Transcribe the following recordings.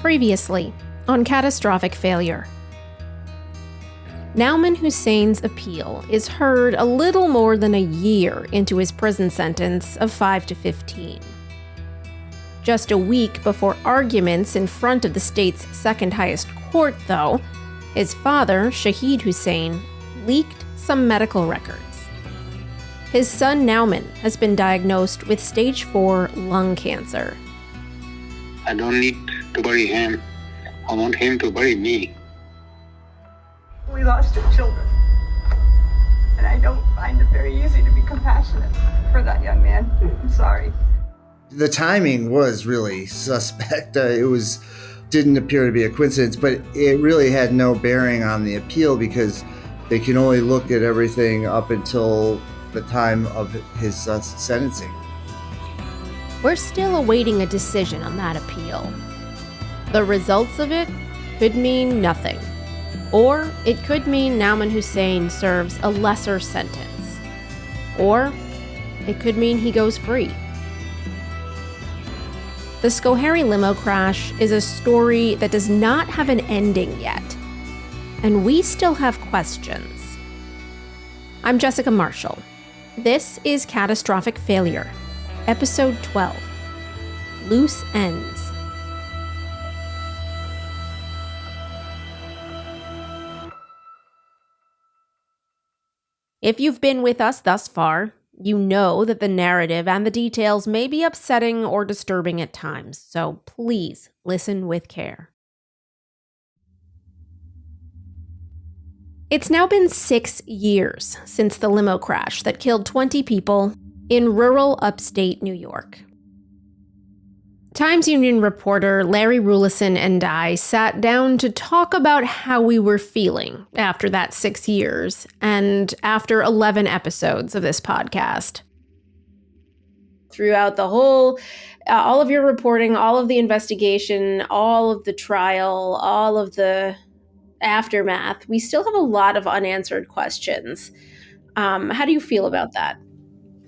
Previously on Catastrophic Failure. Nauman Hussain's appeal is heard a little more than a year into his prison sentence of 5 to 15. Just a week before arguments in front of the state's second highest court, though, his father, Shahid Hussain, leaked some medical records. His son Nauman has been diagnosed with stage 4 lung cancer. I don't need to bury him. I want him to bury me. We lost our children. And I don't find it very easy to be compassionate for that young man. I'm sorry. The timing was really suspect. Didn't appear to be a coincidence, but it really had no bearing on the appeal because they can only look at everything up until the time of his sentencing. We're still awaiting a decision on that appeal. The results of it could mean nothing. Or it could mean Nauman Hussain serves a lesser sentence. Or it could mean he goes free. The Schoharie limo crash is a story that does not have an ending yet. And we still have questions. I'm Jessica Marshall. This is Catastrophic Failure, Episode 12, Loose Ends. If you've been with us thus far, you know that the narrative and the details may be upsetting or disturbing at times, so please listen with care. It's now been 6 years since the limo crash that killed 20 people in rural upstate New York. Times Union reporter Larry Rulison and I sat down to talk about how we were feeling after that 6 years and after 11 episodes of this podcast. Throughout the whole, all of your reporting, all of the investigation, all of the trial, all of the aftermath, we still have a lot of unanswered questions. How do you feel about that?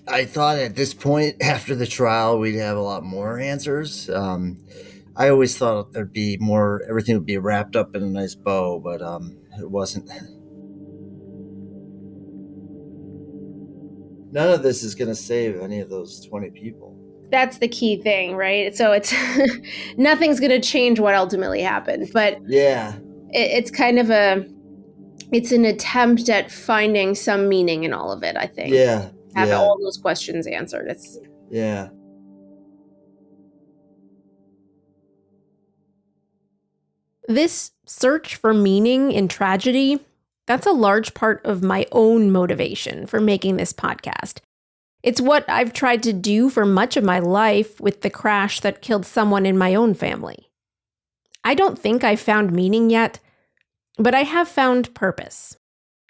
I thought at this point, after the trial, we'd have a lot more answers. I always thought there'd be more, everything would be wrapped up in a nice bow, but it wasn't. None of this is going to save any of those 20 people. That's the key thing, right? So it's nothing's going to change what ultimately happened, but yeah, it's kind of it's an attempt at finding some meaning in all of it, I think. Yeah. Have all those questions answered. Yeah. This search for meaning in tragedy, that's a large part of my own motivation for making this podcast. It's what I've tried to do for much of my life with the crash that killed someone in my own family. I don't think I've found meaning yet, but I have found purpose.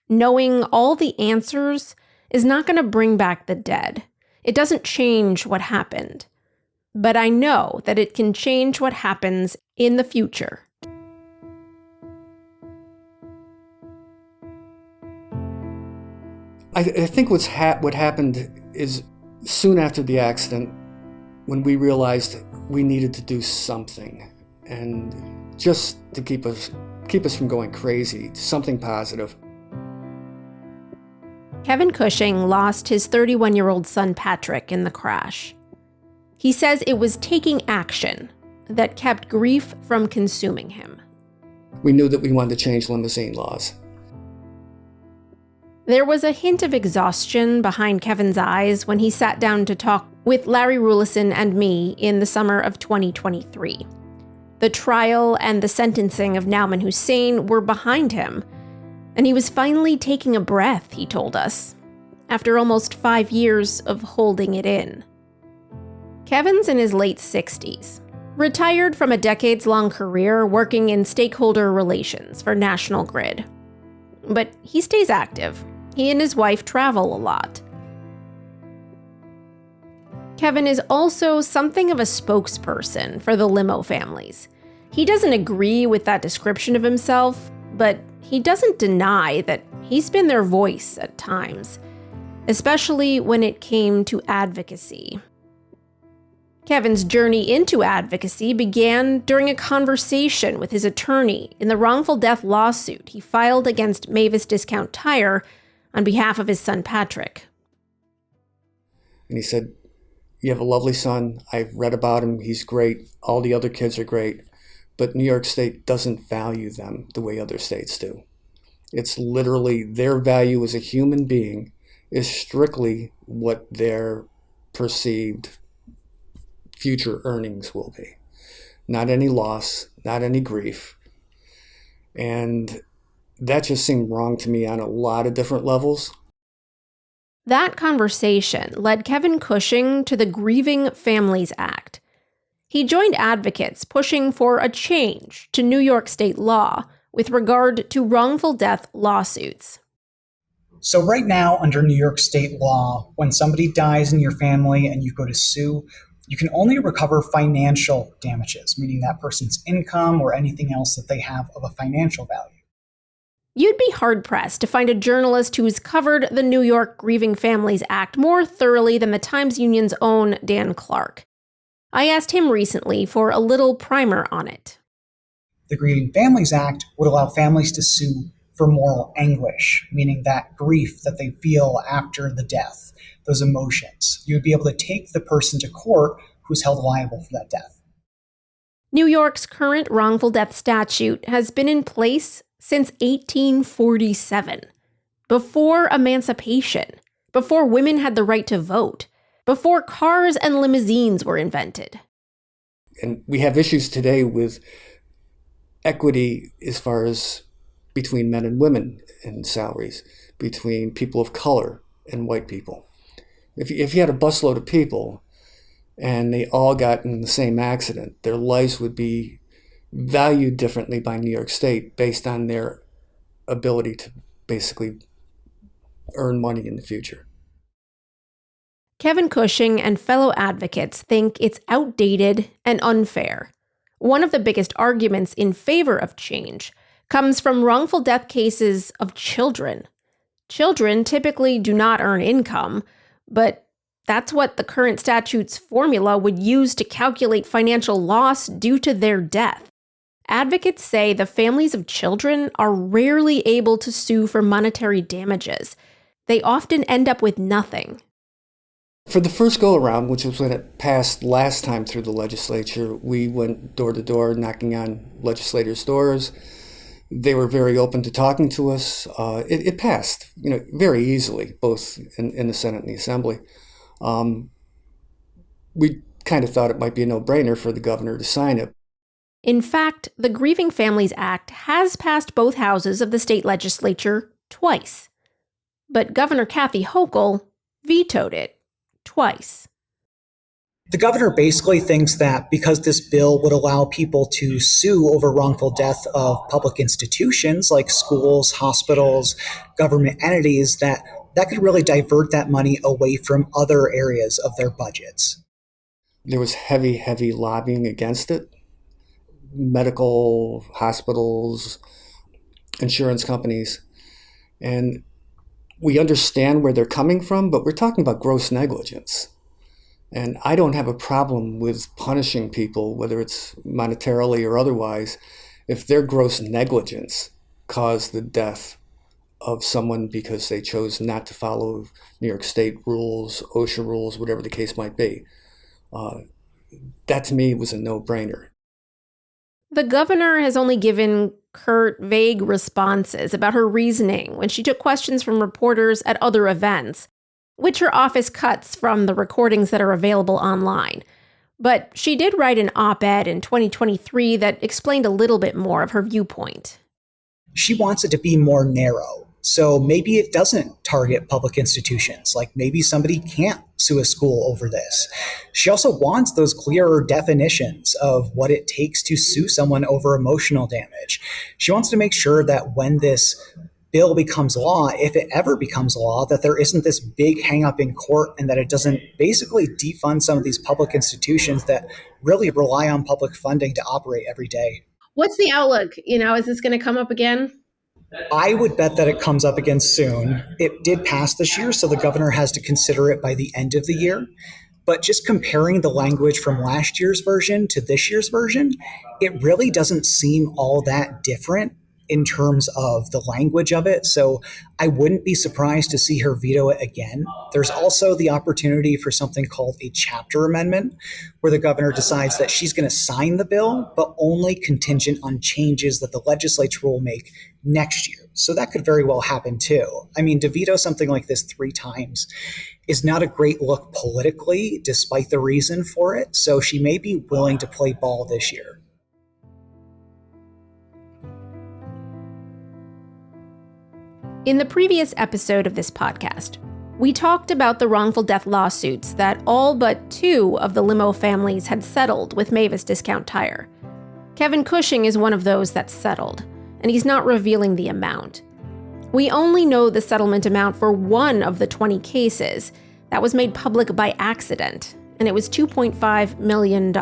Knowing all the answers is not going to bring back the dead. It doesn't change what happened. But I know that it can change what happens in the future. I think what happened is soon after the accident, when we realized we needed to do something, and just to keep us from going crazy, something positive. Kevin Cushing lost his 31-year-old son Patrick in the crash. He says it was taking action that kept grief from consuming him. We knew that we wanted to change limousine laws. There was a hint of exhaustion behind Kevin's eyes when he sat down to talk with Larry Rulison and me in the summer of 2023. The trial and the sentencing of Nauman Hussain were behind him, and he was finally taking a breath, he told us, after almost 5 years of holding it in. Kevin's in his late 60s, retired from a decades-long career working in stakeholder relations for National Grid. But he stays active. He and his wife travel a lot. Kevin is also something of a spokesperson for the limo families. He doesn't agree with that description of himself, but he doesn't deny that he's been their voice at times, especially when it came to advocacy. Kevin's journey into advocacy began during a conversation with his attorney in the wrongful death lawsuit he filed against Mavis Discount Tire on behalf of his son Patrick. And he said, "You have a lovely son. I've read about him. He's great. All the other kids are great. But New York State doesn't value them the way other states do. It's literally their value as a human being is strictly what their perceived future earnings will be. Not any loss, not any grief." And that just seemed wrong to me on a lot of different levels. That conversation led Kevin Cushing to the Grieving Families Act. He joined advocates pushing for a change to New York state law with regard to wrongful death lawsuits. So right now, under New York state law, when somebody dies in your family and you go to sue, you can only recover financial damages, meaning that person's income or anything else that they have of a financial value. You'd be hard-pressed to find a journalist who's covered the New York Grieving Families Act more thoroughly than the Times Union's own Dan Clark. I asked him recently for a little primer on it. The Grieving Families Act would allow families to sue for moral anguish, meaning that grief that they feel after the death, those emotions. You would be able to take the person to court who's held liable for that death. New York's current wrongful death statute has been in place since 1847, before emancipation, before women had the right to vote, before cars and limousines were invented. And we have issues today with equity as far as between men and women in salaries, between people of color and white people. If you had a busload of people and they all got in the same accident, their lives would be valued differently by New York State based on their ability to basically earn money in the future. Kevin Cushing and fellow advocates think it's outdated and unfair. One of the biggest arguments in favor of change comes from wrongful death cases of children. Children typically do not earn income, but that's what the current statute's formula would use to calculate financial loss due to their death. Advocates say the families of children are rarely able to sue for monetary damages. They often end up with nothing. For the first go-around, which was when it passed last time through the legislature, we went door to door knocking on legislators' doors. They were very open to talking to us. It passed, very easily, both in the Senate and the Assembly. We kind of thought it might be a no-brainer for the governor to sign it. In fact, the Grieving Families Act has passed both houses of the state legislature twice. But Governor Kathy Hochul vetoed it twice. The governor basically thinks that because this bill would allow people to sue over wrongful death of public institutions like schools, hospitals, government entities, that could really divert that money away from other areas of their budgets. There was heavy, heavy lobbying against it. Medical, hospitals, insurance companies. And we understand where they're coming from, but we're talking about gross negligence. And I don't have a problem with punishing people, whether it's monetarily or otherwise, if their gross negligence caused the death of someone because they chose not to follow New York State rules, OSHA rules, whatever the case might be. That to me was a no-brainer. The governor has only given curt, vague responses about her reasoning when she took questions from reporters at other events, which her office cuts from the recordings that are available online. But she did write an op-ed in 2023 that explained a little bit more of her viewpoint. She wants it to be more narrow. So maybe it doesn't target public institutions. Like maybe somebody can't sue a school over this. She also wants those clearer definitions of what it takes to sue someone over emotional damage. She wants to make sure that when this bill becomes law, if it ever becomes law, that there isn't this big hang up in court and that it doesn't basically defund some of these public institutions that really rely on public funding to operate every day. What's the outlook? Is this going to come up again? I would bet that it comes up again soon. It did pass this year, so the governor has to consider it by the end of the year. But just comparing the language from last year's version to this year's version, it really doesn't seem all that different in terms of the language of it. So I wouldn't be surprised to see her veto it again. There's also the opportunity for something called a chapter amendment, where the governor decides that she's going to sign the bill, but only contingent on changes that the legislature will make next year. So that could very well happen too. I mean, to veto something like this 3 times is not a great look politically, despite the reason for it. So she may be willing to play ball this year. In the previous episode of this podcast, we talked about the wrongful death lawsuits that all but 2 of the limo families had settled with Mavis Discount Tire. Kevin Cushing is one of those that settled, and he's not revealing the amount. We only know the settlement amount for one of the 20 cases that was made public by accident, and it was $2.5 million.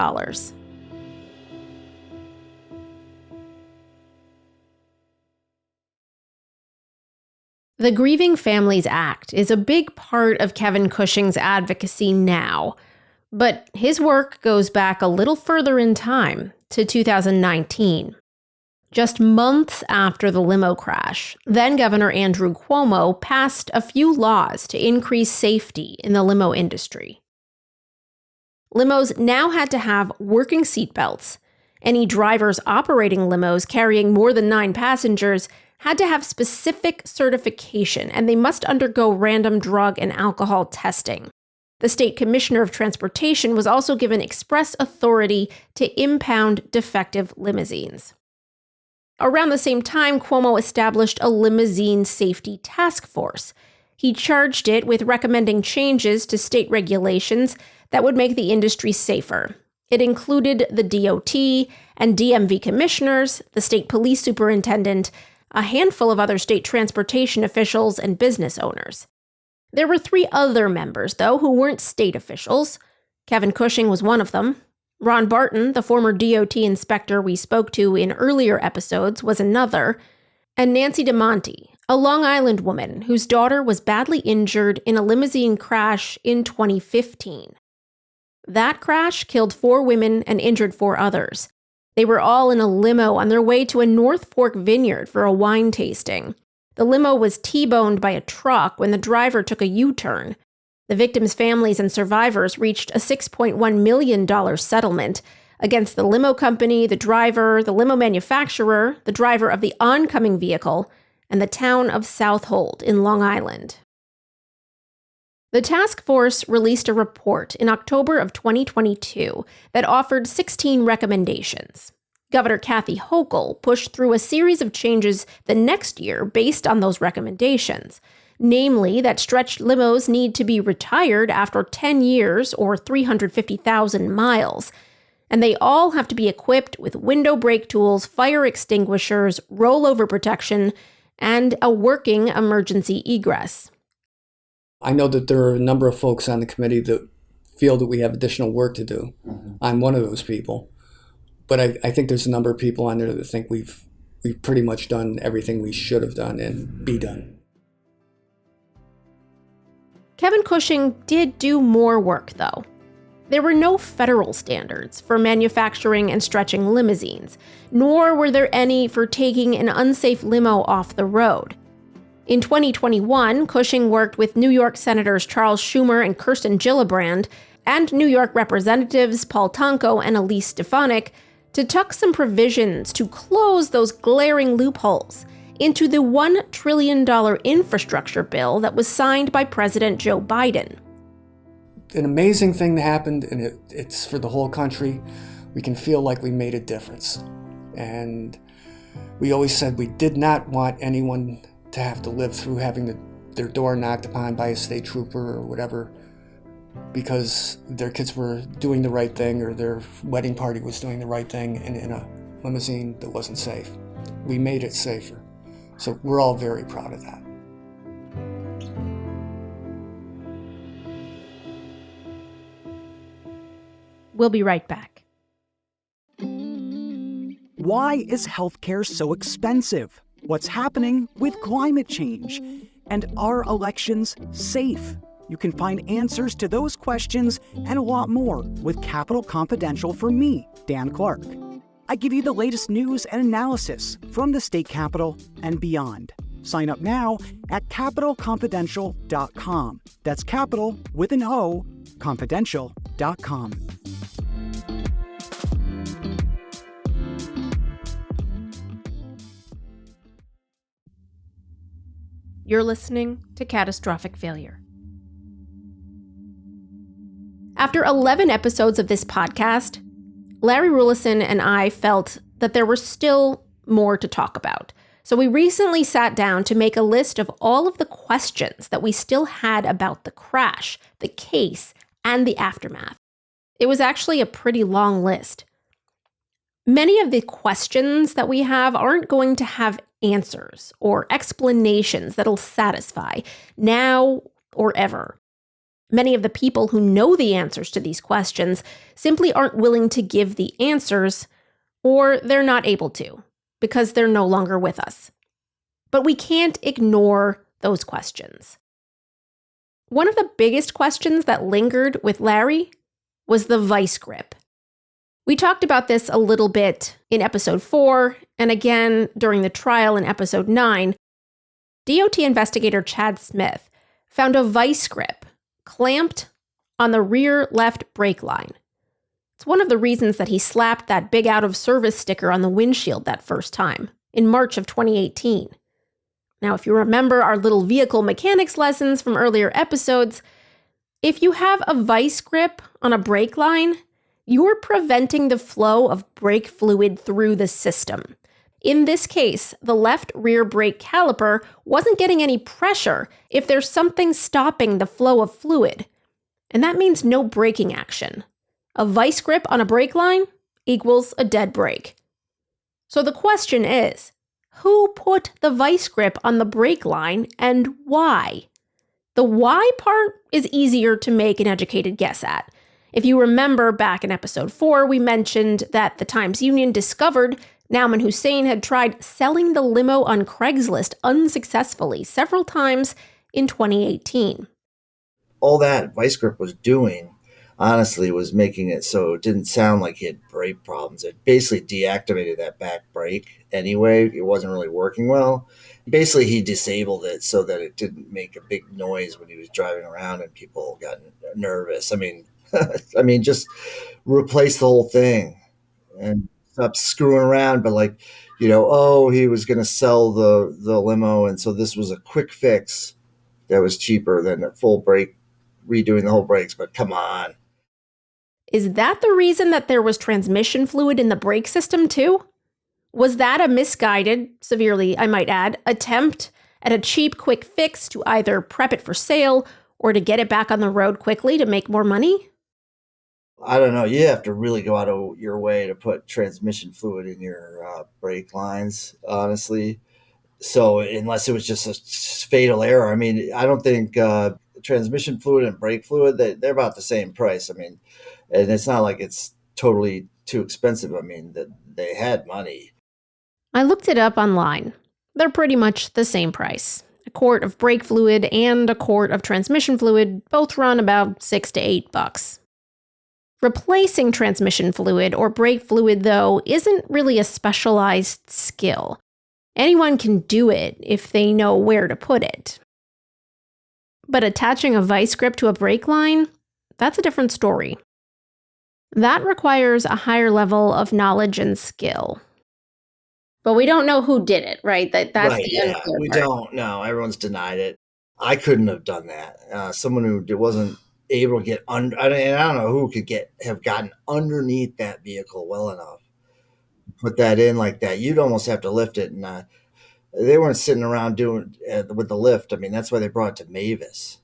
The Grieving Families Act is a big part of Kevin Cushing's advocacy now, but his work goes back a little further in time to 2019. Just months after the limo crash, then Governor Andrew Cuomo passed a few laws to increase safety in the limo industry. Limos now had to have working seatbelts. Any drivers operating limos carrying more than 9 passengers had to have specific certification, and they must undergo random drug and alcohol testing. The state commissioner of transportation was also given express authority to impound defective limousines. Around the same time, Cuomo established a limousine safety task force. He charged it with recommending changes to state regulations that would make the industry safer. It included the DOT and DMV commissioners, the state police superintendent, a handful of other state transportation officials, and business owners. There were 3 other members, though, who weren't state officials. Kevin Cushing was one of them. Ron Barton, the former DOT inspector we spoke to in earlier episodes, was another. And Nancy DeMonte, a Long Island woman whose daughter was badly injured in a limousine crash in 2015. That crash killed 4 women and injured 4 others. They were all in a limo on their way to a North Fork vineyard for a wine tasting. The limo was T-boned by a truck when the driver took a U-turn. The victims' families and survivors reached a $6.1 million settlement against the limo company, the driver, the limo manufacturer, the driver of the oncoming vehicle, and the town of Southold in Long Island. The task force released a report in October of 2022 that offered 16 recommendations. Governor Kathy Hochul pushed through a series of changes the next year based on those recommendations, namely that stretched limos need to be retired after 10 years or 350,000 miles, and they all have to be equipped with window brake tools, fire extinguishers, rollover protection, and a working emergency egress. I know that there are a number of folks on the committee that feel that we have additional work to do. Mm-hmm. I'm one of those people. But I think there's a number of people on there that think we've pretty much done everything we should have done and be done. Kevin Cushing did do more work, though. There were no federal standards for manufacturing and stretching limousines, nor were there any for taking an unsafe limo off the road. In 2021, Cushing worked with New York Senators Charles Schumer and Kirsten Gillibrand and New York Representatives Paul Tonko and Elise Stefanik to tuck some provisions to close those glaring loopholes into the $1 trillion infrastructure bill that was signed by President Joe Biden. An amazing thing that happened, and it's for the whole country. We can feel like we made a difference. And we always said we did not want anyone to have to live through having their door knocked upon by a state trooper or whatever because their kids were doing the right thing or their wedding party was doing the right thing in a limousine that wasn't safe. We made it safer. So we're all very proud of that. We'll be right back. Why is healthcare so expensive? What's happening with climate change? And are elections safe? You can find answers to those questions and a lot more with Capitol Confidential from me, Dan Clark. I give you the latest news and analysis from the state capitol and beyond. Sign up now at capitolconfidential.com. That's Capitol with an O, confidential.com. You're listening to Catastrophic Failure. After 11 episodes of this podcast, Larry Rulison and I felt that there were still more to talk about. So we recently sat down to make a list of all of the questions that we still had about the crash, the case, and the aftermath. It was actually a pretty long list. Many of the questions that we have aren't going to have answers or explanations that'll satisfy now or ever. Many of the people who know the answers to these questions simply aren't willing to give the answers, or they're not able to, because they're no longer with us. But we can't ignore those questions. One of the biggest questions that lingered with Larry was the vice grip. We talked about this a little bit in episode 4, and again during the trial in episode 9. DOT investigator Chad Smith found a vice grip clamped on the rear left brake line. It's one of the reasons that he slapped that big out of service sticker on the windshield that first time, in March of 2018. Now, if you remember our little vehicle mechanics lessons from earlier episodes, if you have a vice grip on a brake line, you're preventing the flow of brake fluid through the system. In this case, the left rear brake caliper wasn't getting any pressure if there's something stopping the flow of fluid. And that means no braking action. A vice grip on a brake line equals a dead brake. So the question is, who put the vice grip on the brake line and why? The why part is easier to make an educated guess at. If you remember back in episode 4, we mentioned that the Times-Union discovered Nauman Hussain had tried selling the limo on Craigslist unsuccessfully several times in 2018. All that vice grip was doing, honestly, was making it so it didn't sound like he had brake problems. It basically deactivated that back brake anyway. It wasn't really working well. Basically, he disabled it so that it didn't make a big noise when he was driving around and people got nervous. I mean, just replace the whole thing and stop screwing around. But he was going to sell the limo. And so this was a quick fix that was cheaper than a full brake, redoing the whole brakes. But come on. Is that the reason that there was transmission fluid in the brake system too? Was that a misguided, severely, I might add, attempt at a cheap quick fix to either prep it for sale or to get it back on the road quickly to make more money? I don't know. You have to really go out of your way to put transmission fluid in your brake lines, honestly. So unless it was just a fatal error, I mean, I don't think transmission fluid and brake fluid, they're about the same price. I mean, and it's not like it's totally too expensive. I mean, they had money. I looked it up online. They're pretty much the same price. A quart of brake fluid and a quart of transmission fluid both run about $6 to $8. Replacing transmission fluid or brake fluid, though, isn't really a specialized skill. Anyone can do it if they know where to put it. But attaching a vice grip to a brake line, that's a different story. That requires a higher level of knowledge and skill. But we don't know who did it, right? That's right, the unclear we part. don't know. Everyone's denied it. I couldn't have done that. Someone who wasn't able to get under, I don't know who could have gotten underneath that vehicle well enough to put that in like that. You'd almost have to lift it, and they weren't sitting around doing with the lift. I mean, that's why they brought it to Mavis.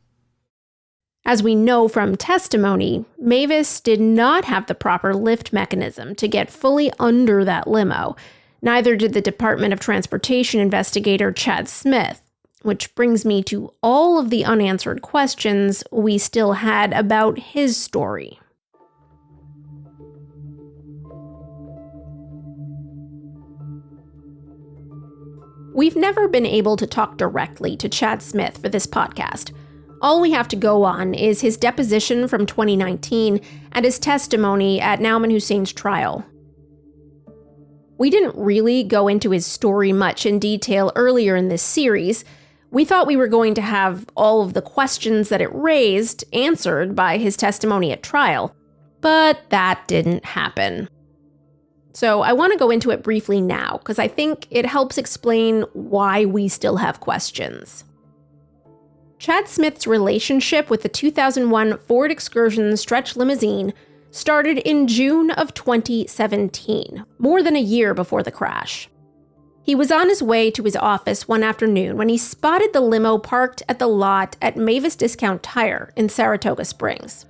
As we know from testimony, Mavis did not have the proper lift mechanism to get fully under that limo. Neither did the Department of Transportation investigator Chad Smith, which brings me to all of the unanswered questions we still had about his story. We've never been able to talk directly to Chad Smith for this podcast. All we have to go on is his deposition from 2019 and his testimony at Nauman Hussein's trial. We didn't really go into his story much in detail earlier in this series. We thought we were going to have all of the questions that it raised answered by his testimony at trial, but that didn't happen. So I want to go into it briefly now, because I think it helps explain why we still have questions. Chad Smith's relationship with the 2001 Ford Excursion stretch limousine started in June of 2017, more than a year before the crash. He was on his way to his office one afternoon when he spotted the limo parked at the lot at Mavis Discount Tire in Saratoga Springs.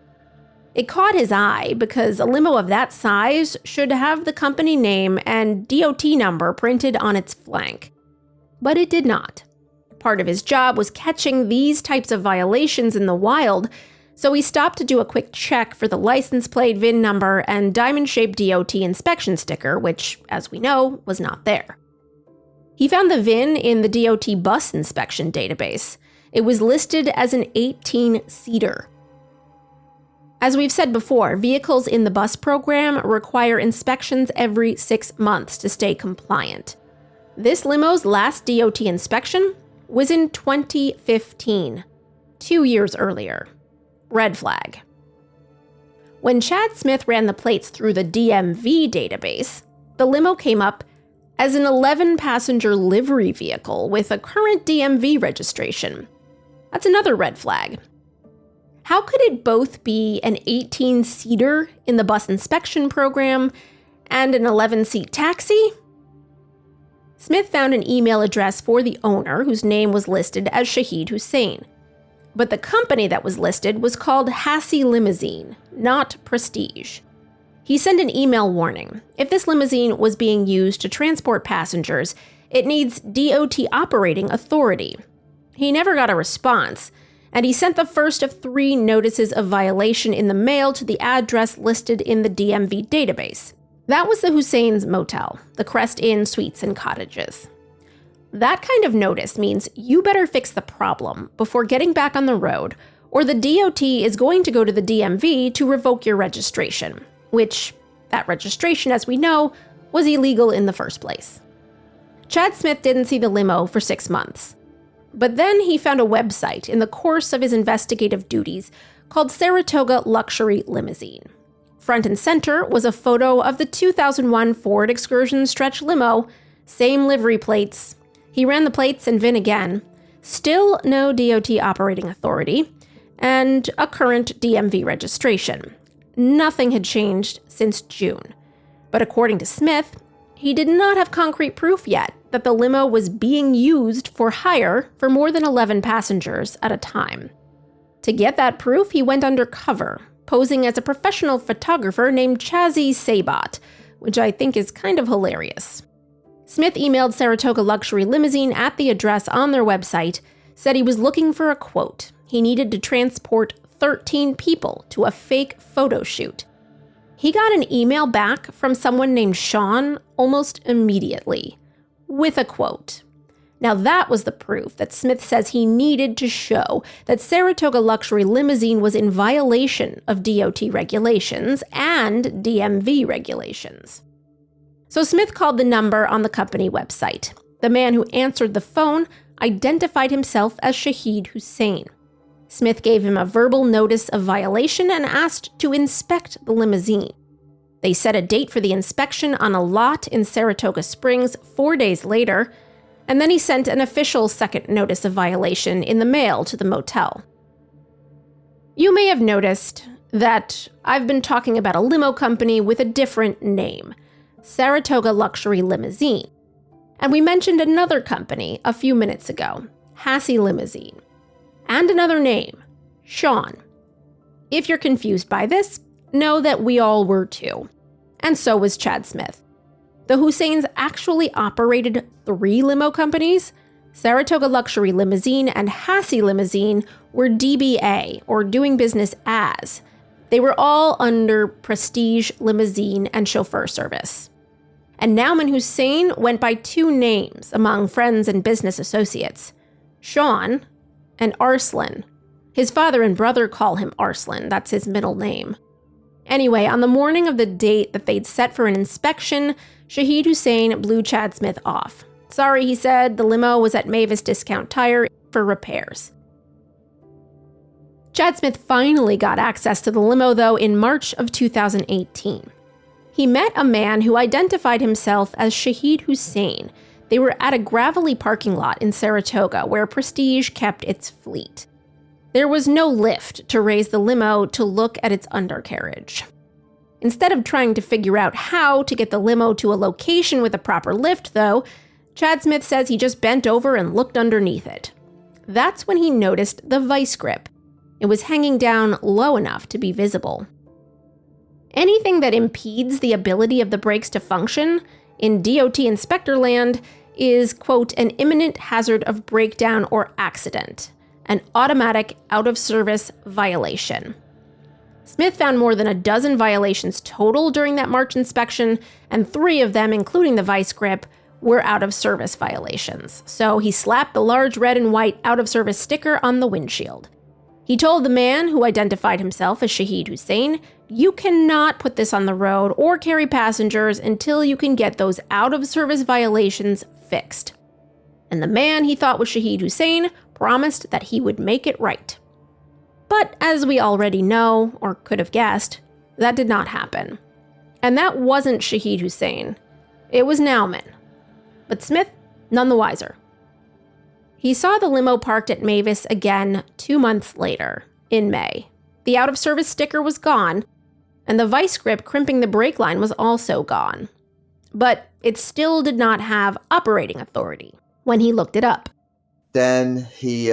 It caught his eye because a limo of that size should have the company name and DOT number printed on its flank. But it did not. Part of his job was catching these types of violations in the wild, so he stopped to do a quick check for the license plate, VIN number, and diamond-shaped DOT inspection sticker, which, as we know, was not there. He found the VIN in the DOT bus inspection database. It was listed as an 18-seater. As we've said before, vehicles in the bus program require inspections every 6 months to stay compliant. This limo's last DOT inspection was in 2015, 2 years earlier. Red flag. When Chad Smith ran the plates through the DMV database, the limo came up as an 11-passenger livery vehicle with a current DMV registration. That's another red flag. How could it both be an 18-seater in the bus inspection program and an 11-seat taxi? Smith found an email address for the owner, whose name was listed as Shahid Hussain. But the company that was listed was called Hassi Limousine, not Prestige. He sent an email warning. If this limousine was being used to transport passengers, it needs DOT operating authority. He never got a response, and he sent the first of 3 notices of violation in the mail to the address listed in the DMV database. That was the Hussein's motel, the Crest Inn Suites and Cottages. That kind of notice means you better fix the problem before getting back on the road, or the DOT is going to go to the DMV to revoke your registration, which, that registration, as we know, was illegal in the first place. Chad Smith didn't see the limo for 6 months. But then he found a website in the course of his investigative duties called Saratoga Luxury Limousine. Front and center was a photo of the 2001 Ford Excursion stretch limo, same livery plates. He ran the plates and VIN again, still no DOT operating authority, and a current DMV registration. Nothing had changed since June. But according to Smith, he did not have concrete proof yet that the limo was being used for hire for more than 11 passengers at a time. To get that proof, he went undercover, posing as a professional photographer named Chazzy Sabat, which I think is kind of hilarious. Smith emailed Saratoga Luxury Limousine at the address on their website, said he was looking for a quote. He needed to transport 13 people to a fake photo shoot. He got an email back from someone named Sean almost immediately, with a quote. Now that was the proof that Smith says he needed to show that Saratoga Luxury Limousine was in violation of DOT regulations and DMV regulations. So Smith called the number on the company website. The man who answered the phone identified himself as Shahid Hussain. Smith gave him a verbal notice of violation and asked to inspect the limousine. They set a date for the inspection on a lot in Saratoga Springs 4 days later, and then he sent an official second notice of violation in the mail to the motel. You may have noticed that I've been talking about a limo company with a different name, Saratoga Luxury Limousine. And we mentioned another company a few minutes ago, Hassi Limousine. And another name, Sean. If you're confused by this, know that we all were too. And so was Chad Smith. The Hussains actually operated 3 limo companies. Saratoga Luxury Limousine and Hassi Limousine were DBA, or doing business as. They were all under Prestige Limousine and Chauffeur Service. And Nauman Hussain went by 2 names among friends and business associates, Sean and Arslan. His father and brother call him Arslan. That's his middle name. Anyway, on the morning of the date that they'd set for an inspection, Shahid Hussain blew Chad Smith off. Sorry, he said, the limo was at Mavis Discount Tire for repairs. Chad Smith finally got access to the limo, though, in March of 2018. He met a man who identified himself as Shahid Hussain. They were at a gravelly parking lot in Saratoga, where Prestige kept its fleet. There was no lift to raise the limo to look at its undercarriage. Instead of trying to figure out how to get the limo to a location with a proper lift, though, Chad Smith says he just bent over and looked underneath it. That's when he noticed the vice grip. It was hanging down low enough to be visible. Anything that impedes the ability of the brakes to function, in DOT inspector land, is, quote, an imminent hazard of breakdown or accident, an automatic out-of-service violation. Smith found more than a dozen violations total during that March inspection, and 3 of them, including the vice grip, were out-of-service violations. So he slapped the large red and white out-of-service sticker on the windshield. He told the man, who identified himself as Shahid Hussain, "You cannot put this on the road or carry passengers until you can get those out-of-service violations fixed." And the man he thought was Shahid Hussain promised that he would make it right. But as we already know, or could have guessed, that did not happen. And that wasn't Shahid Hussain. It was Nauman. But Smith, none the wiser. He saw the limo parked at Mavis again 2 months later, in May. The out-of-service sticker was gone, and the vice grip crimping the brake line was also gone. But it still did not have operating authority when he looked it up. Then he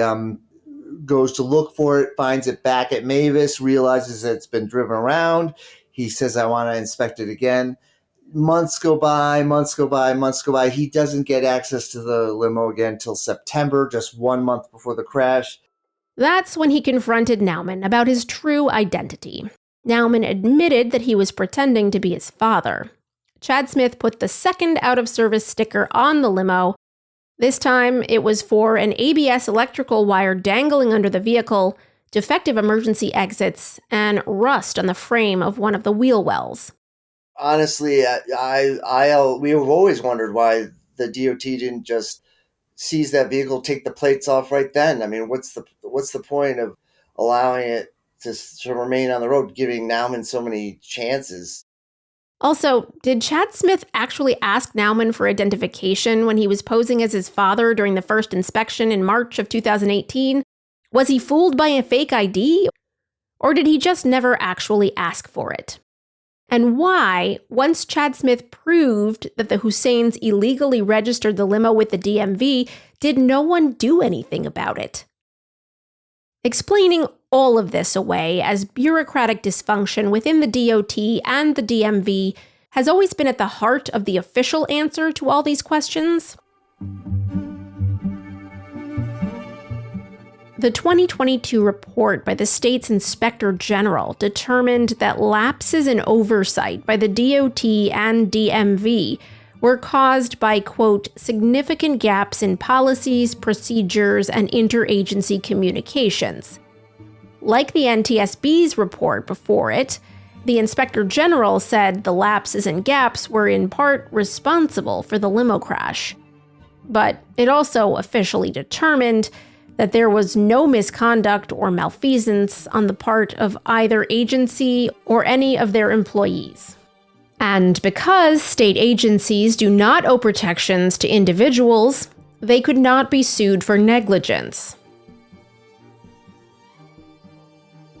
goes to look for it, finds it back at Mavis, realizes that it's been driven around. He says, I want to inspect it again. Months go by. He doesn't get access to the limo again until September, just 1 month before the crash. That's when he confronted Nauman about his true identity. Nauman admitted that he was pretending to be his father. Chad Smith put the second out-of-service sticker on the limo. This time, it was for an ABS electrical wire dangling under the vehicle, defective emergency exits, and rust on the frame of one of the wheel wells. Honestly, we have always wondered why the DOT didn't just seize that vehicle, take the plates off right then. I mean, what's the point of allowing it to remain on the road, giving Nauman so many chances? Also, did Chad Smith actually ask Nauman for identification when he was posing as his father during the first inspection in March of 2018? Was he fooled by a fake ID? Or did he just never actually ask for it? And why, once Chad Smith proved that the Hussains illegally registered the limo with the DMV, did no one do anything about it? Explaining all of this away as bureaucratic dysfunction within the DOT and the DMV has always been at the heart of the official answer to all these questions. The 2022 report by the state's Inspector General determined that lapses in oversight by the DOT and DMV were caused by, quote, significant gaps in policies, procedures, and interagency communications. Like the NTSB's report before it, the Inspector General said the lapses and gaps were in part responsible for the limo crash. But it also officially determined that there was no misconduct or malfeasance on the part of either agency or any of their employees. And because state agencies do not owe protections to individuals, they could not be sued for negligence.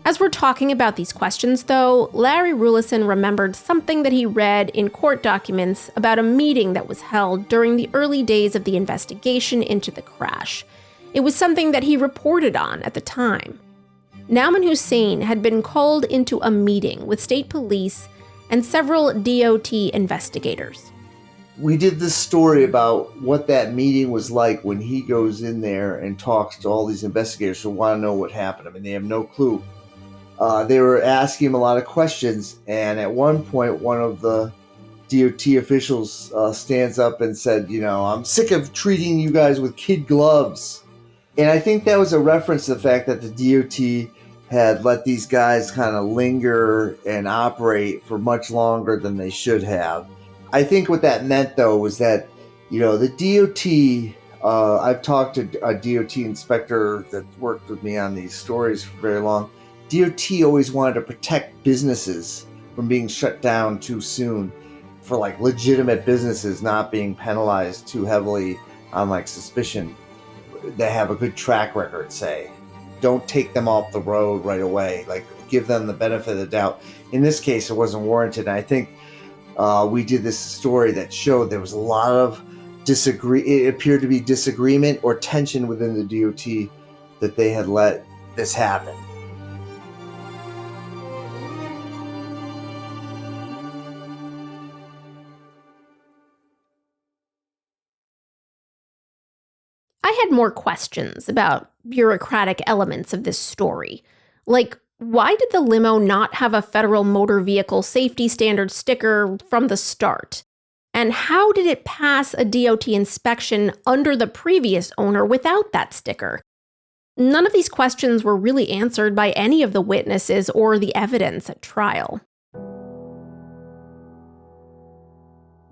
As we're talking about these questions, though, Larry Rulison remembered something that he read in court documents about a meeting that was held during the early days of the investigation into the crash. It was something that he reported on at the time. Nauman Hussain had been called into a meeting with state police and several DOT investigators. We did this story about what that meeting was like when he goes in there and talks to all these investigators who want to know what happened. I mean, they have no clue. They were asking him a lot of questions, and at one point, one of the DOT officials stands up and said, I'm sick of treating you guys with kid gloves. And I think that was a reference to the fact that the DOT had let these guys kind of linger and operate for much longer than they should have. I think what that meant, though, was that, the DOT, I've talked to a DOT inspector that worked with me on these stories for very long. DOT always wanted to protect businesses from being shut down too soon, for like legitimate businesses not being penalized too heavily on like suspicion. They have a good track record, say. Don't take them off the road right away. Like, give them the benefit of the doubt. In this case, it wasn't warranted. And I think we did this story that showed there was a lot of it appeared to be disagreement or tension within the DOT that they had let this happen. I had more questions about bureaucratic elements of this story. Like, why did the limo not have a federal motor vehicle safety standard sticker from the start? And how did it pass a DOT inspection under the previous owner without that sticker? None of these questions were really answered by any of the witnesses or the evidence at trial.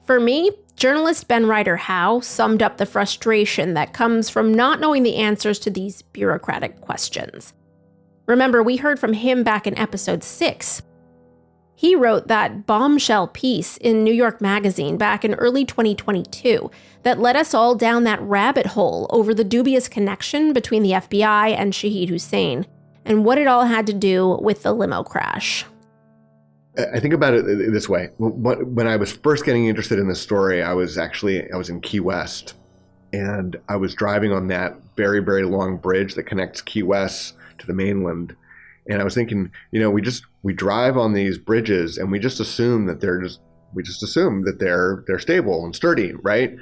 For me, journalist Ben Ryder Howe summed up the frustration that comes from not knowing the answers to these bureaucratic questions. Remember, we heard from him back in episode 6. He wrote that bombshell piece in New York Magazine back in early 2022 that led us all down that rabbit hole over the dubious connection between the FBI and Shahid Hussain, and what it all had to do with the limo crash. I think about it this way. When I was first getting interested in this story, I was in Key West, and I was driving on that very, very long bridge that connects Key West to the mainland. And I was thinking, we drive on these bridges and we just assume that they're stable and sturdy, right?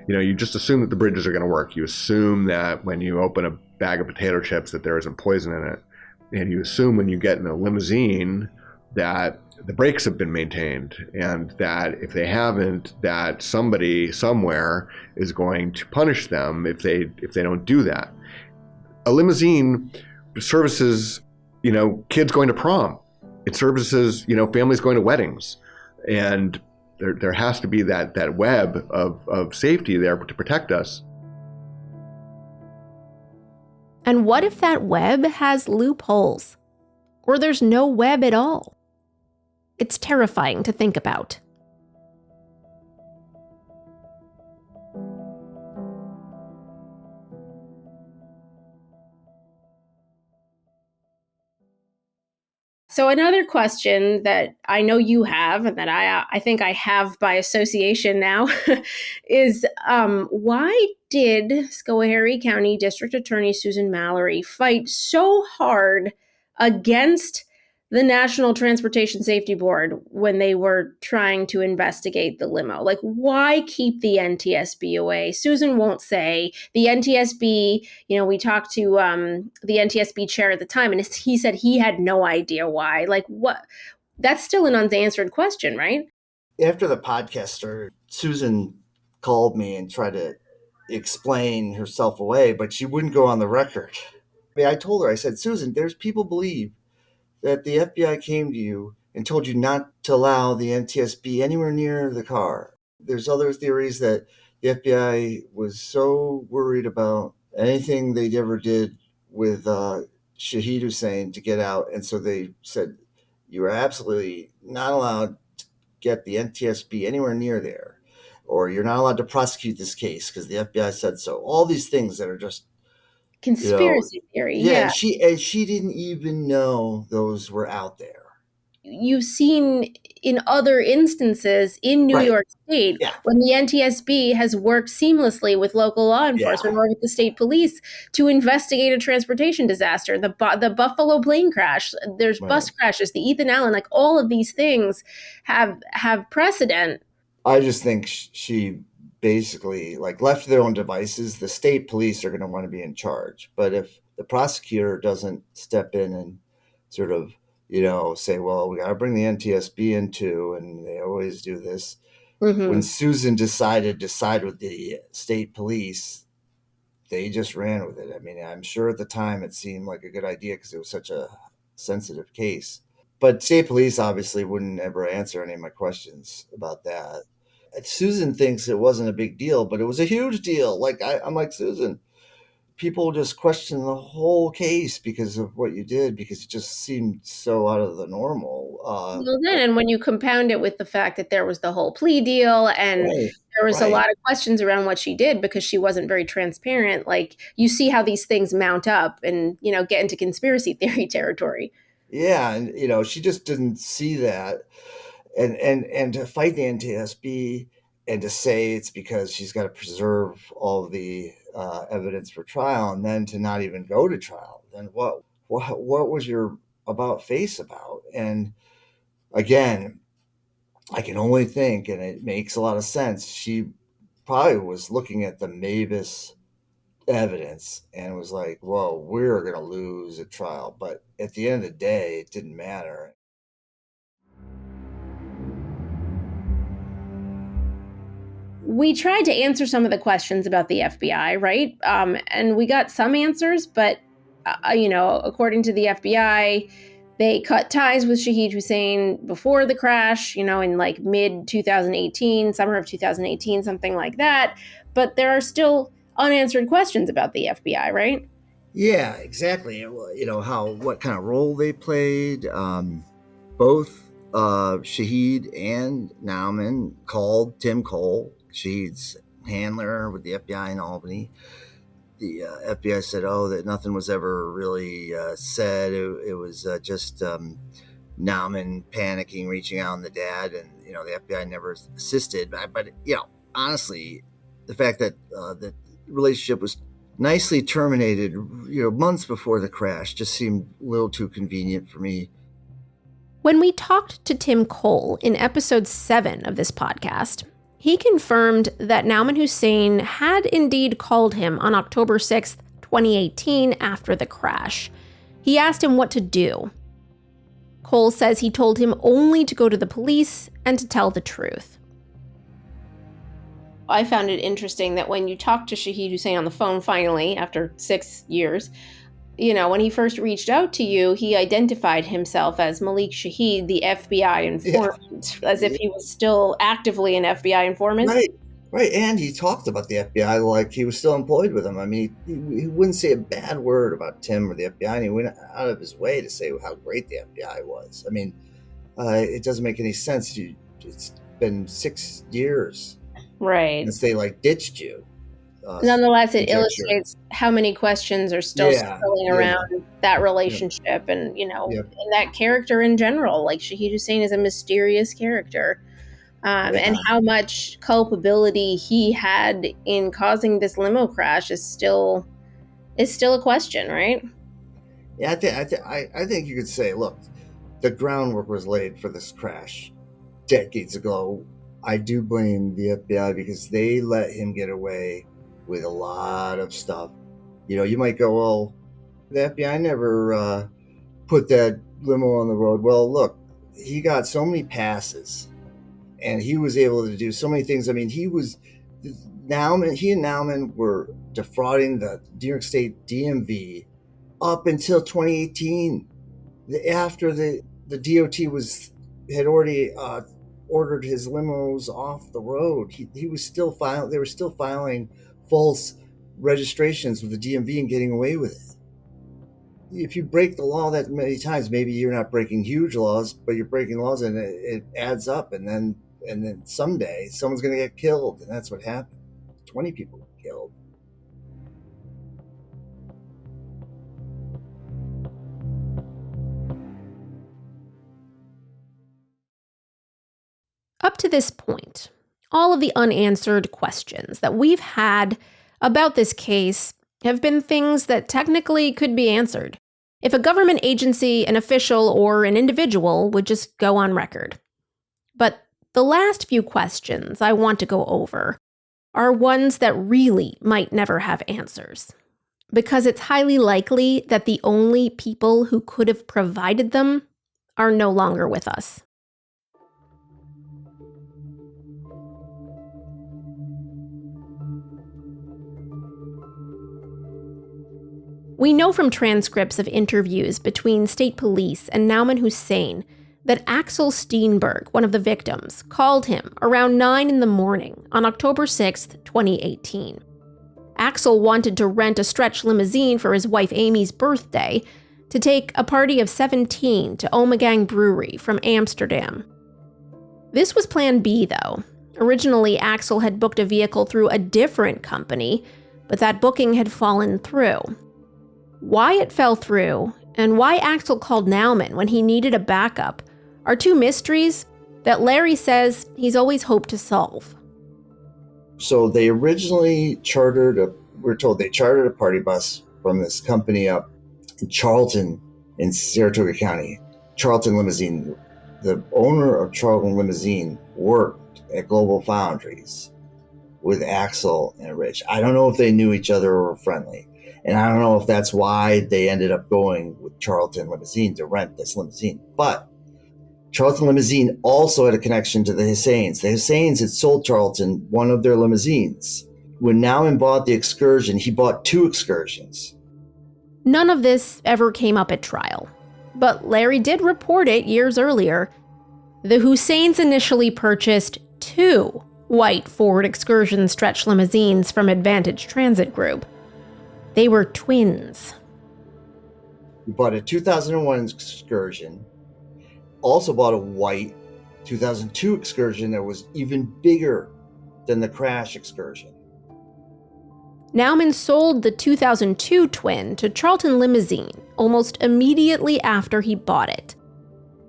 You just assume that the bridges are going to work. You assume that when you open a bag of potato chips that there isn't poison in it. And you assume when you get in a limousine that the brakes have been maintained, and that if they haven't, that somebody somewhere is going to punish them if they don't do that. A limousine services, kids going to prom. It services, families going to weddings. And there has to be that web of safety there to protect us. And what if that web has loopholes? Or there's no web at all? It's terrifying to think about. So another question that I know you have, and that I think I have by association now, is why did Schoharie County District Attorney Susan Mallory fight so hard against the National Transportation Safety Board when they were trying to investigate the limo? Like, why keep the NTSB away? Susan won't say. The NTSB, we talked to the NTSB chair at the time, and he said he had no idea why. Like, what? That's still an unanswered question, right? After the podcast started, Susan called me and tried to explain herself away, but she wouldn't go on the record. I told her, I said, Susan, there's people believe that the FBI came to you and told you not to allow the NTSB anywhere near the car. There's other theories that the FBI was so worried about anything they ever did with Shahid Hussain to get out. And so they said, you are absolutely not allowed to get the NTSB anywhere near there, or you're not allowed to prosecute this case because the FBI said so. All these things that are just conspiracy theory. Yeah. And she didn't even know those were out there. You've seen in other instances in New York State, when the NTSB has worked seamlessly with local law enforcement or with the state police to investigate a transportation disaster, the Buffalo plane crash, there's bus crashes, the Ethan Allen, like all of these things have precedent. I just think she basically left to their own devices. The state police are going to want to be in charge. But if the prosecutor doesn't step in and sort of, say, well, we got to bring the NTSB in too, and they always do this. Mm-hmm. When Susan decided to side with the state police, they just ran with it. I mean, I'm sure at the time it seemed like a good idea because it was such a sensitive case. But state police obviously wouldn't ever answer any of my questions about that. Susan thinks it wasn't a big deal, but it was a huge deal. Like I'm like, Susan, people just question the whole case because of what you did, because it just seemed so out of the normal. Well, then, and when you compound it with the fact that there was the whole plea deal and Right, there was a right. lot of questions around what she did because she wasn't very transparent, like you see how these things mount up and, get into conspiracy theory territory. Yeah, and she just didn't see that, and to fight the NTSB and to say it's because she's got to preserve all the evidence for trial, and then to not even go to trial. Then what was your about face about? And again, I can only think, and it makes a lot of sense. She probably was looking at the Mavis evidence and was like, "Whoa, we're going to lose at trial." But at the end of the day, it didn't matter. We tried to answer some of the questions about the FBI, right? And we got some answers, but, according to the FBI, they cut ties with Shahid Hussein before the crash, in like mid 2018, summer of 2018, something like that. But there are still unanswered questions about the FBI, right? Yeah, exactly. What kind of role they played. Both Shahid and Nauman called Tim Cole, Shahid's handler with the FBI in Albany. The FBI said, that nothing was ever really said. It was just Nauman panicking, reaching out on the dad, and the FBI never assisted. But honestly, the fact that the relationship was nicely terminated, months before the crash, just seemed a little too convenient for me. When we talked to Tim Cole in episode 7 of this podcast, he confirmed that Nauman Hussain had indeed called him on October 6th, 2018, after the crash. He asked him what to do. Cole says he told him only to go to the police and to tell the truth. I found it interesting that when you talked to Shahid Hussain on the phone finally, after 6 years, when he first reached out to you, he identified himself as Malik Shahid, the FBI informant, as if he was still actively an FBI informant. Right. And he talked about the FBI like he was still employed with them. I mean, he wouldn't say a bad word about Tim or the FBI, and he went out of his way to say how great the FBI was. I mean, it doesn't make any sense. It's been 6 years. Right. Since they ditched you. Nonetheless, it illustrates how many questions are still swirling around that relationship and, and that character in general. Like Shahid Hussain is a mysterious character. And how much culpability he had in causing this limo crash is still a question, right? Yeah, I think you could say, look, the groundwork was laid for this crash decades ago. I do blame the FBI because they let him get away with a lot of stuff. You might go, well, the FBI never put that limo on the road. Well, look, he got so many passes and he was able to do so many things. I mean, he and Nauman were defrauding the New York State DMV up until 2018, after the DOT had already ordered his limos off the road. He was still filing. They were still filing false registrations with the DMV and getting away with it. If you break the law that many times, maybe you're not breaking huge laws, but you're breaking laws, and it adds up. And then someday someone's going to get killed, and that's what happened. 20 people got killed. Up to this point, all of the unanswered questions that we've had about this case have been things that technically could be answered if a government agency, an official, or an individual would just go on record. But the last few questions I want to go over are ones that really might never have answers, because it's highly likely that the only people who could have provided them are no longer with us. We know from transcripts of interviews between state police and Nauman Hussain that Axel Steenberg, one of the victims, called him around 9 in the morning on October 6, 2018. Axel wanted to rent a stretch limousine for his wife Amy's birthday to take a party of 17 to Omegang Brewery from Amsterdam. This was plan B, though. Originally, Axel had booked a vehicle through a different company, but that booking had fallen through. Why it fell through, and why Axel called Nauman when he needed a backup, are two mysteries that Larry says he's always hoped to solve. So they originally chartered a party bus from this company up in Charlton in Saratoga County. Charlton Limousine. The owner of Charlton Limousine worked at Global Foundries with Axel and Rich. I don't know if they knew each other or were friendly. And I don't know if that's why they ended up going with Charlton Limousine to rent this limousine. But Charlton Limousine also had a connection to the Hussains. The Hussains had sold Charlton one of their limousines. When Nauman bought the Excursion, he bought 2 Excursions. None of this ever came up at trial. But Larry did report it years earlier. The Hussains initially purchased 2 white Ford Excursion stretch limousines from Advantage Transit Group. They were twins. He bought a 2001 Excursion, also bought a white 2002 Excursion that was even bigger than the crash Excursion. Nauman sold the 2002 twin to Charlton Limousine almost immediately after he bought it.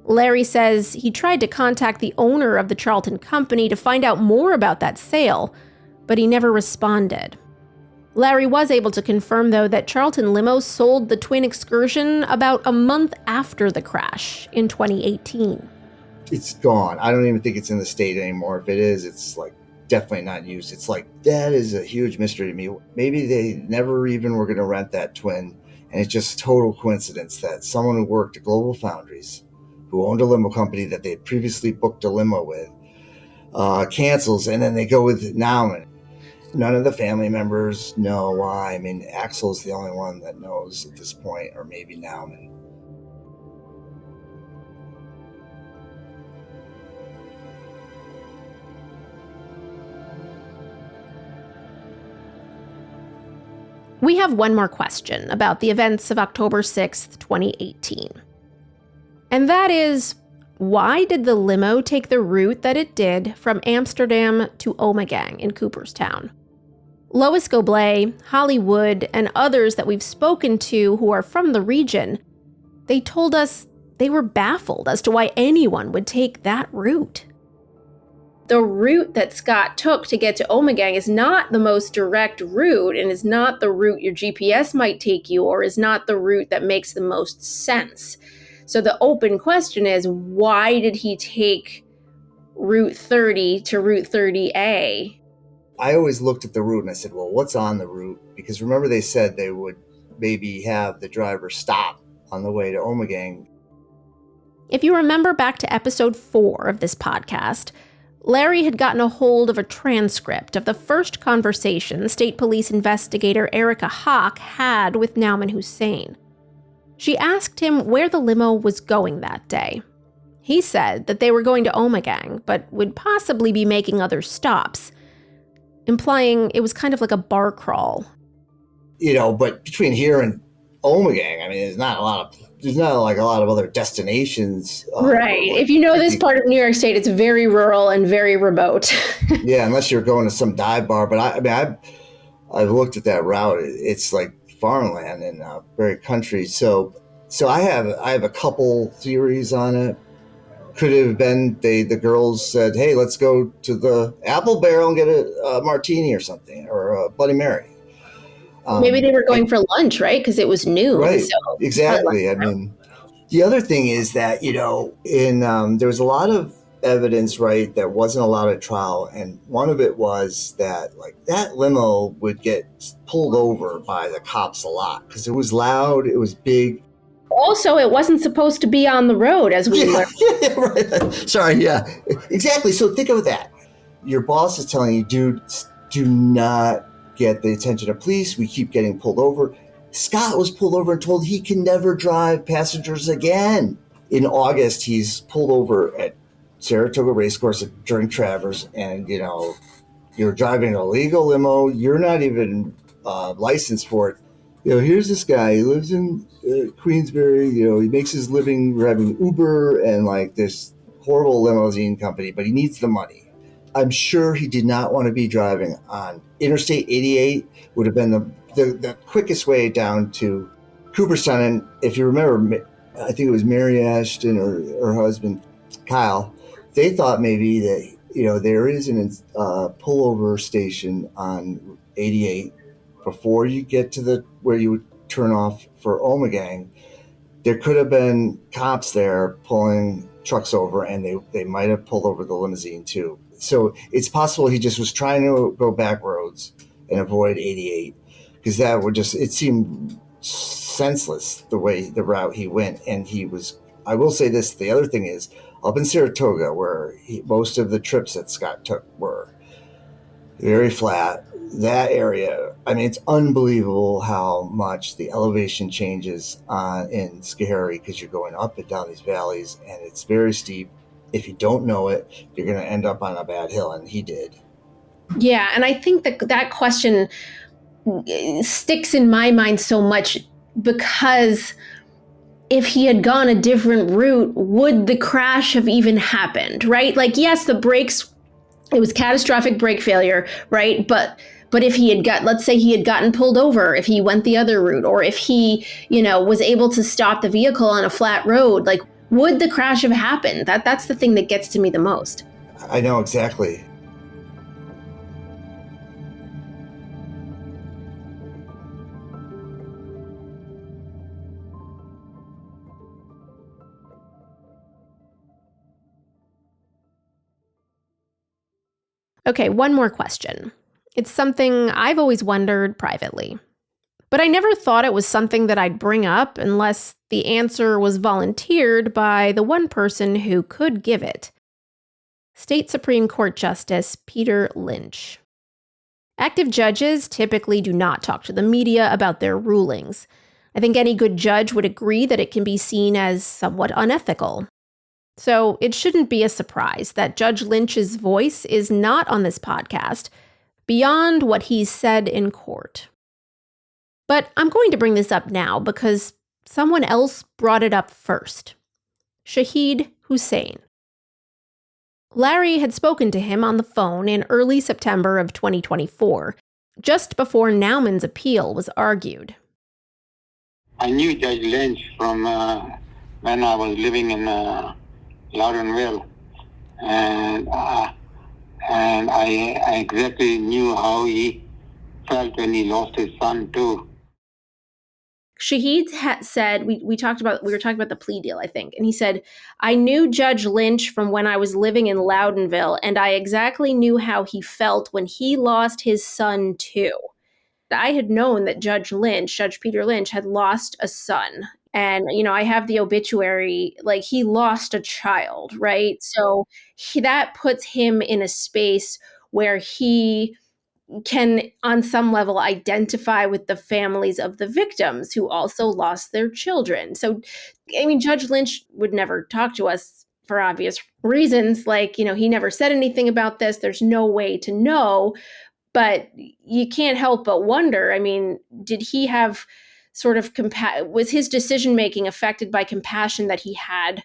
Larry says he tried to contact the owner of the Charlton company to find out more about that sale, but he never responded. Larry was able to confirm, though, that Charlton Limo sold the twin Excursion about a month after the crash in 2018. It's gone. I don't even think it's in the state anymore. If it is, it's like definitely not used. It's like, that is a huge mystery to me. Maybe they never even were going to rent that twin, and it's just total coincidence that someone who worked at Global Foundries, who owned a limo company that they had previously booked a limo with, cancels, and then they go with Nauman. None of the family members know why. I mean, Axel's the only one that knows at this point, or maybe Nauman. We have one more question about the events of October 6th, 2018. And that is, why did the limo take the route that it did from Amsterdam to Omegang in Cooperstown? Lois Goblet, Hollywood, and others that we've spoken to who are from the region, they told us they were baffled as to why anyone would take that route. The route that Scott took to get to Omegang is not the most direct route and is not the route your GPS might take you, or is not the route that makes the most sense. So the open question is, why did he take Route 30 to Route 30A? I always looked at the route and I said, well, what's on the route? Because remember they said they would maybe have the driver stop on the way to Omegang. If you remember back to episode 4 of this podcast, Larry had gotten a hold of a transcript of the first conversation state police investigator Erica Hawk had with Nauman Hussain. She asked him where the limo was going that day. He said that they were going to Omegang, but would possibly be making other stops, implying it was kind of like a bar crawl. You know, but between here and Omegang, I mean, there's not like a lot of other destinations. Right. If you know this part of New York State, it's very rural and very remote. Yeah, unless you're going to some dive bar. But I've looked at that route. It's like farmland and very country. So I have a couple theories on it. Could have been the girls said, hey, let's go to the Apple Barrel and get a martini or something, or a Bloody Mary. Maybe they were going for lunch, right? Because it was noon. Right, so exactly. I mean, the other thing is that, you know, there was a lot of evidence, right, that wasn't allowed at trial. And one of it was that, like, that limo would get pulled over by the cops a lot because it was loud, it was big. Also, it wasn't supposed to be on the road, as we learned. Yeah, right. Sorry, yeah, exactly. So think of that. Your boss is telling you, dude, do not get the attention of police. We keep getting pulled over. Scott was pulled over and told he can never drive passengers again. In August, he's pulled over at Saratoga Racecourse during Travers, and you're driving a legal limo. You're not even licensed for it. Here's this guy. He lives in Queensbury. He makes his living driving Uber and like this horrible limousine company, but he needs the money. I'm sure he did not want to be driving on Interstate 88. Would have been the quickest way down to Cooperstown. And if you remember, I think it was Mary Ashton or her husband, Kyle, they thought maybe that, there is an pullover station on 88 before you get to where you would turn off for Omegang. There could have been cops there pulling trucks over, and they might have pulled over the limousine too. So it's possible he just was trying to go back roads and avoid 88, because it seemed senseless the route he went. And I will say this, the other thing is, up in Saratoga, where most of the trips that Scott took were very flat, that area, it's unbelievable how much the elevation changes in Schoharie, because you're going up and down these valleys, and it's very steep. If you don't know it, you're going to end up on a bad hill, and he did. Yeah, and I think that question sticks in my mind so much, because if he had gone a different route, would the crash have even happened, right? Like, yes, the brakes, it was catastrophic brake failure, right? But if let's say he had gotten pulled over, if he went the other route, or if he, was able to stop the vehicle on a flat road, like, would the crash have happened? That's the thing that gets to me the most. I know exactly. Okay, one more question. It's something I've always wondered privately, but I never thought it was something that I'd bring up unless the answer was volunteered by the one person who could give it. State Supreme Court Justice Peter Lynch. Active judges typically do not talk to the media about their rulings. I think any good judge would agree that it can be seen as somewhat unethical. So it shouldn't be a surprise that Judge Lynch's voice is not on this podcast, beyond what he's said in court. But I'm going to bring this up now because someone else brought it up first. Shahid Hussain. Larry had spoken to him on the phone in early September of 2024, just before Nauman's appeal was argued. I knew Judge Lynch from when I was living in Loudonville, and I exactly knew how he felt when he lost his son too. Shahid said, we were talking about the plea deal, I think, and he said, I knew Judge Lynch from when I was living in Loudonville, and I exactly knew how he felt when he lost his son too. I had known that Judge Peter Lynch, had lost a son. And, I have the obituary, like, he lost a child, right? So that puts him in a space where he can, on some level, identify with the families of the victims who also lost their children. So, Judge Lynch would never talk to us for obvious reasons. Like, he never said anything about this. There's no way to know. But you can't help but wonder, did he have sort of, was his decision-making affected by compassion that he had,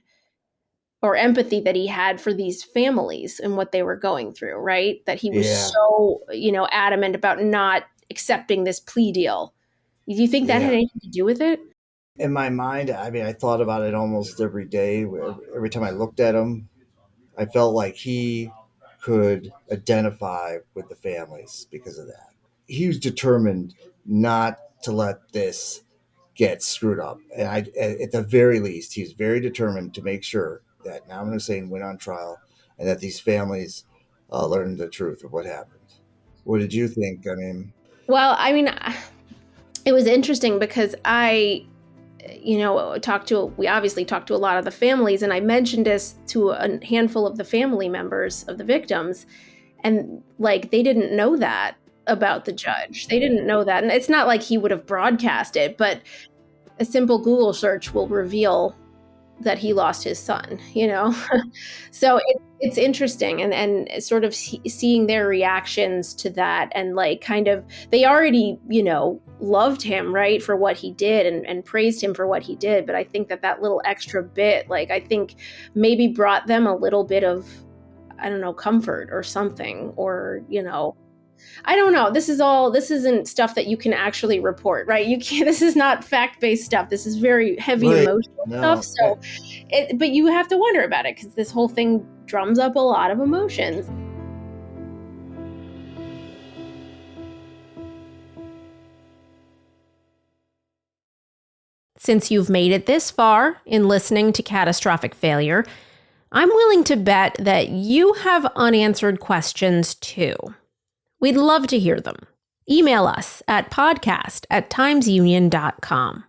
or empathy that he had for these families and what they were going through, right? That he was so, adamant about not accepting this plea deal. Do you think that had anything to do with it? In my mind, I thought about it almost every day. Every time I looked at him, I felt like he could identify with the families because of that. He was determined not to let this get screwed up. And at the very least, he was very determined to make sure that Nauman Hussain went on trial and that these families learned the truth of what happened. What did you think? Well, it was interesting because we obviously talked to a lot of the families, and I mentioned this to a handful of the family members of the victims, and they didn't know that. about the judge. They didn't know that. And it's not like he would have broadcast it, but a simple Google search will reveal that he lost his son, So it's interesting and sort of seeing their reactions to that, and like kind of, they already, loved him, right, for what he did and praised him for what he did. But I think that little extra bit, like, I think maybe brought them a little bit of, I don't know, comfort or something, or, I don't know. This isn't stuff that you can actually report, right? You can't, this is not fact-based stuff. This is very heavy emotional stuff. So, but you have to wonder about it because this whole thing drums up a lot of emotions. Since you've made it this far in listening to Catastrophic Failure, I'm willing to bet that you have unanswered questions too. We'd love to hear them. Email us at podcast@timesunion.com.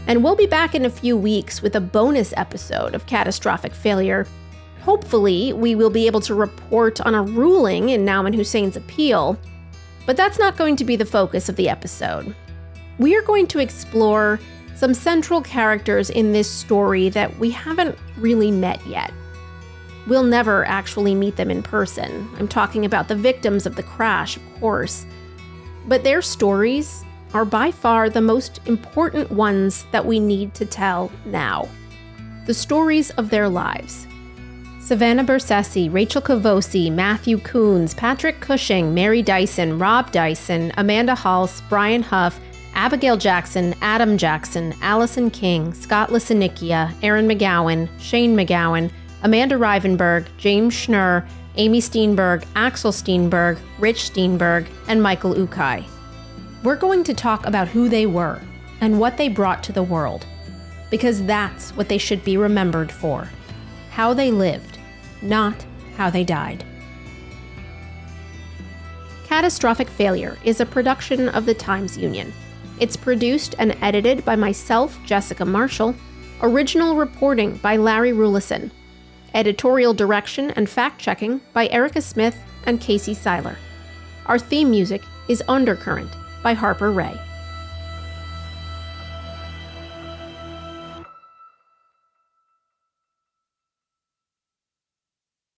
And we'll be back in a few weeks with a bonus episode of Catastrophic Failure. Hopefully, we will be able to report on a ruling in Nauman Hussain's appeal, but that's not going to be the focus of the episode. We are going to explore some central characters in this story that we haven't really met yet. We'll never actually meet them in person. I'm talking about the victims of the crash, of course. But their stories are by far the most important ones that we need to tell now. The stories of their lives. Savannah Bersesi, Rachel Cavosi, Matthew Coons, Patrick Cushing, Mary Dyson, Rob Dyson, Amanda Halse, Brian Huff, Abigail Jackson, Adam Jackson, Allison King, Scott Lisanikia, Aaron McGowan, Shane McGowan, Amanda Rivenberg, James Schnurr, Amy Steenberg, Axel Steenberg, Rich Steenberg, and Michael Ukai. We're going to talk about who they were and what they brought to the world, because that's what they should be remembered for. How they lived, not how they died. Catastrophic Failure is a production of the Times Union. It's produced and edited by myself, Jessica Marshall. Original reporting by Larry Rulison. Editorial direction and fact-checking by Erica Smith and Casey Seiler. Our theme music is Undercurrent by Harper Ray.